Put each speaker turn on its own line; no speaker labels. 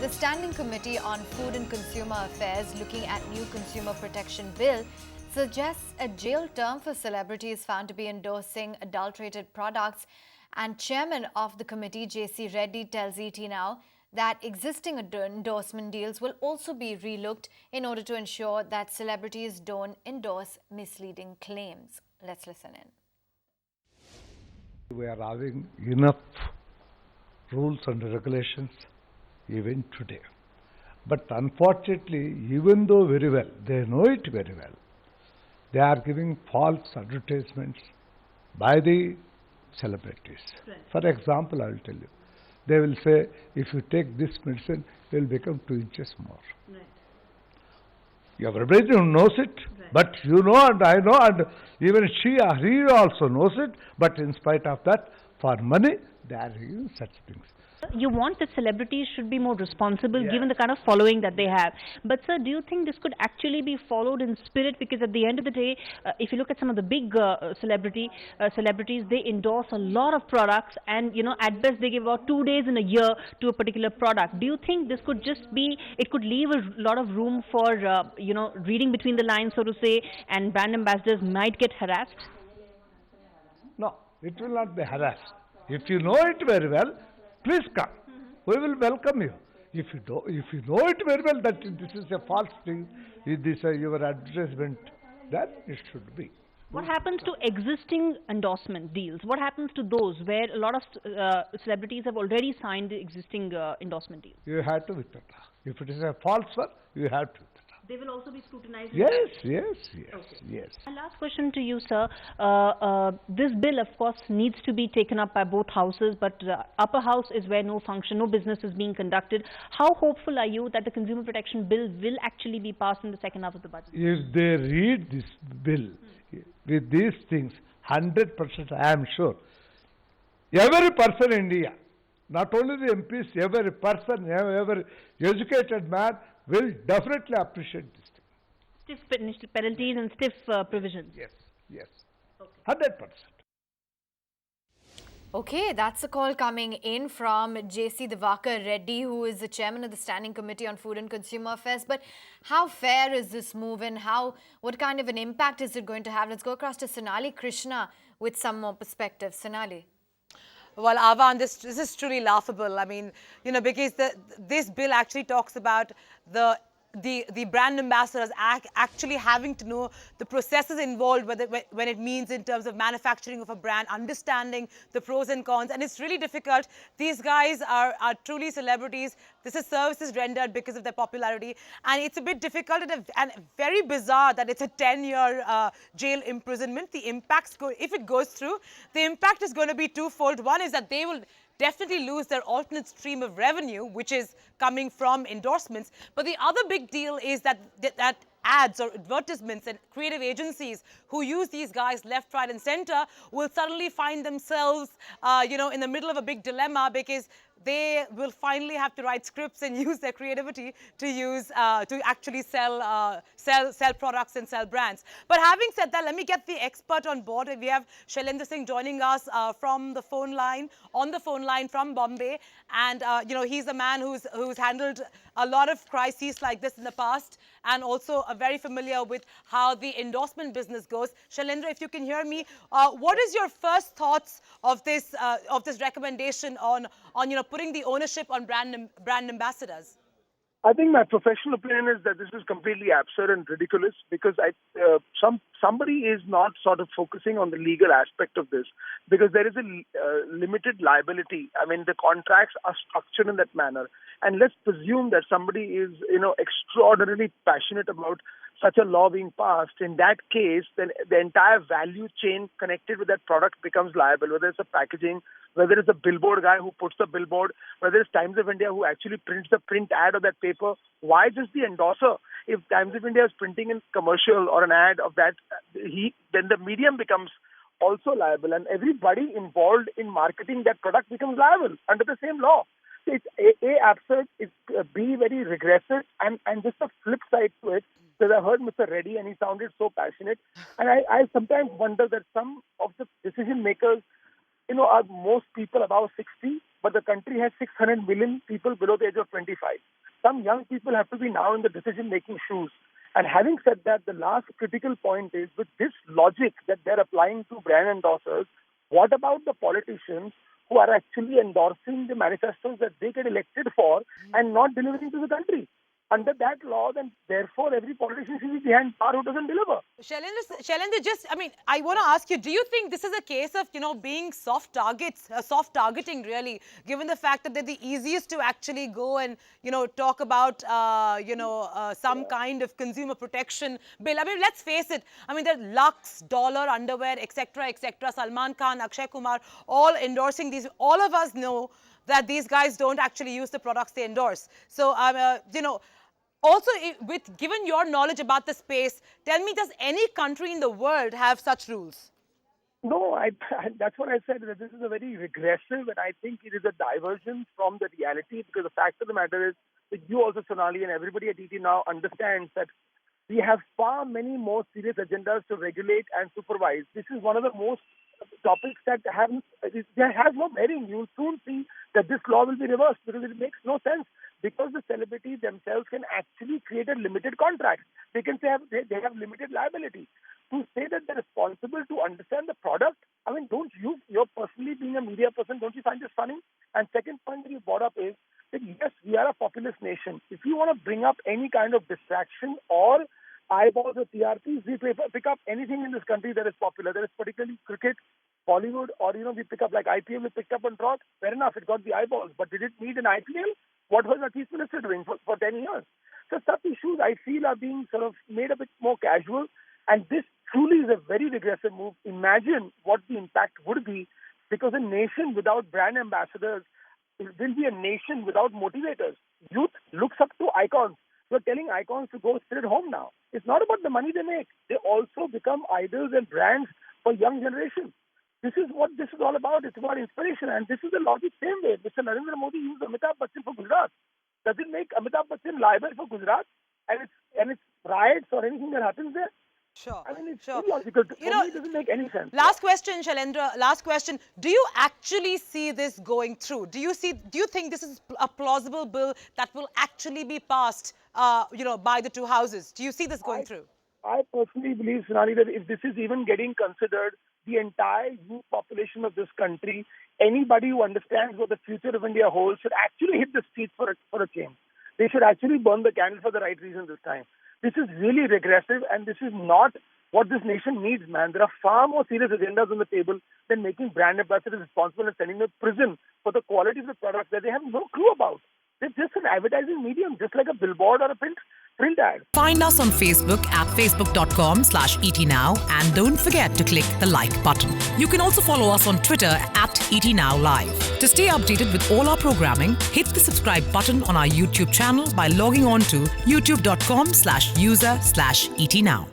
The Standing Committee on Food and Consumer Affairs, looking at new consumer protection bill, suggests a jail term for celebrities found to be endorsing adulterated products. And chairman of the committee, Reddy, tells ET Now that existing endorsement deals will also be relooked in order to ensure that celebrities don't endorse misleading claims. Let's listen in.
We are having enough rules and regulations even today. But unfortunately, even though very well, they know it very well, they are giving false advertisements by the celebrities. Right. For example, I will tell you, they will say, if you take this medicine, you will become 2 inches more. Right. Everybody knows it, right. But you know and I know, and even she or he also knows it, but in spite of that, for money, they are doing such things.
You want that celebrities should be more responsible,
yes,
given the kind of following that they have. But sir, do you think this could actually be followed in spirit? Because at the end of the day, if you look at some of the big celebrities, they endorse a lot of products, and at best they give about 2 days in a year to a particular product. Do you think this could just be, it could leave a lot of room for reading between the lines, so to say, and brand ambassadors might get harassed?
No, it will not be harassed. If you know it very well, please come. We will welcome you. If you know it very well that this is a false thing, this is your advertisement, then it should be.
What happens to existing endorsement deals? What happens to those where a lot of celebrities have already signed the existing endorsement deals?
You have to withdraw. If it is a false one, you have to withdraw.
They will also be scrutinized?
Yes.
Okay. My last question to you, sir. This bill, of course, needs to be taken up by both houses, but upper house is where no business is being conducted. How hopeful are you that the consumer protection bill will actually be passed in the second half of the budget?
If they read this bill with these things, 100% I am sure, every person in India, not only the MPs, every person, every educated man will definitely appreciate this thing.
Stiff penalties and stiff provisions.
Yes. Okay. 100%.
Okay, that's a call coming in from Reddy, who is the chairman of the Standing Committee on Food and Consumer Affairs. But how fair is this move, and what kind of an impact is it going to have? Let's go across to Sonali Krishna with some more perspective. Sonali.
Well, Avan, this is truly laughable. I mean, because this bill actually talks about the brand ambassadors actually having to know the processes involved when it means in terms of manufacturing of a brand, understanding the pros and cons, and it's really difficult. These guys are truly celebrities. This is services rendered because of their popularity, and it's a bit difficult and very bizarre that it's a 10-year jail imprisonment. The impacts, if it goes through, the impact is going to be twofold. One is that they will definitely lose their alternate stream of revenue, which is coming from endorsements. But the other big deal is that ads or advertisements and creative agencies who use these guys left, right, and center will suddenly find themselves, in the middle of a big dilemma, because they will finally have to write scripts and use their creativity to actually sell products and sell brands. But having said that, let me get the expert on board. We have Shailendra Singh joining us on the phone line from Bombay, and he's a man who's handled a lot of crises like this in the past, and also very familiar with how the endorsement business goes. Shailendra, if you can hear me, what is your first thoughts of this recommendation on putting the ownership on brand ambassadors?
I think my professional opinion is that this is completely absurd and ridiculous, because somebody is not sort of focusing on the legal aspect of this, because there is a limited liability. I mean, the contracts are structured in that manner, and let's presume that somebody is extraordinarily passionate about such a law being passed. In that case, then the entire value chain connected with that product becomes liable, whether it's the packaging, whether it's the billboard guy who puts the billboard, whether it's Times of India who actually prints the print ad of that paper. Why just the endorser? If Times of India is printing a commercial or an ad of that, then the medium becomes also liable, and everybody involved in marketing that product becomes liable under the same law. So it's absurd, it's B, very regressive, and just the flip side to it, because I heard Mr. Reddy and he sounded so passionate, and I sometimes wonder that some of the decision makers, are most people above 60, but the country has 600 million people below the age of 25. Some young people have to be now in the decision-making shoes. And having said that, the last critical point is, with this logic that they're applying to brand endorsers, what about the politicians who are actually endorsing the manifestos that they get elected for and not delivering to the country? Under that law, then therefore every politician should be behind power who doesn't deliver.
Shailendra, just, I mean, I want to ask you, do you think this is a case of, being soft targeting really, given the fact that they're the easiest to actually go and, talk about, some kind of consumer protection bill? I mean, let's face it. I mean, there are Lux, Dollar, underwear, etc., etc. Salman Khan, Akshay Kumar, all endorsing these. All of us know that these guys don't actually use the products they endorse. So, also, given your knowledge about the space, tell me, does any country in the world have such rules?
No, that's what I said, that this is a very regressive, and I think it is a diversion from the reality, because the fact of the matter is that you also, Sonali, and everybody at ET now understands that we have far many more serious agendas to regulate and supervise. This is one of the most topics that has no bearing. You'll soon see that this law will be reversed, because it makes no sense. Because the celebrities themselves can actually create a limited contract. They can say they have limited liability. To say that they're responsible to understand the product, I mean, you're personally being a media person, don't you find this funny? And second point that you brought up is that yes, we are a populous nation. If you want to bring up any kind of distraction or eyeballs or TRPs, we pick up anything in this country that is popular. That is particularly cricket, Bollywood, or we pick up like IPL, we picked up on drought. Fair enough, it got the eyeballs. But did it need an IPL? What was our chief minister doing for 10 years? So such issues, I feel, are being sort of made a bit more casual. And this truly is a very regressive move. Imagine what the impact would be, because a nation without brand ambassadors will be a nation without motivators. Youth looks up to icons. You're telling icons to go sit at home now. It's not about the money they make. They also become idols and brands for young generation. This is what this is all about. It's about inspiration. And this is the logic same way. Mr. Narendra Modi used Amitabh Bachchan for Gujarat. Does it make Amitabh Bachchan liable for Gujarat and its riots or anything that happens there?
Sure.
I mean, it's
sure.
illogical. For me, it doesn't make any sense.
Last question, Shailendra. Last question. Do you actually see this going through? Do you think this is a plausible bill that will actually be passed, by the two houses? Do you see this going through?
I personally believe, Sonali, that if this is even getting considered, the entire youth population of this country, anybody who understands what the future of India holds, should actually hit the streets for a change. They should actually burn the candle for the right reason this time. This is really regressive, and this is not what this nation needs, man. There are far more serious agendas on the table than making brand ambassadors responsible and sending them to prison for the quality of the products that they have no clue about. They're just an advertising medium, just like a billboard or a print ad.
Find us on Facebook at facebook.com/ETNow, and don't forget to click the like button. You can also follow us on Twitter at ETNowLive. To stay updated with all our programming, hit the subscribe button on our YouTube channel by logging on to youtube.com/user/ETNow.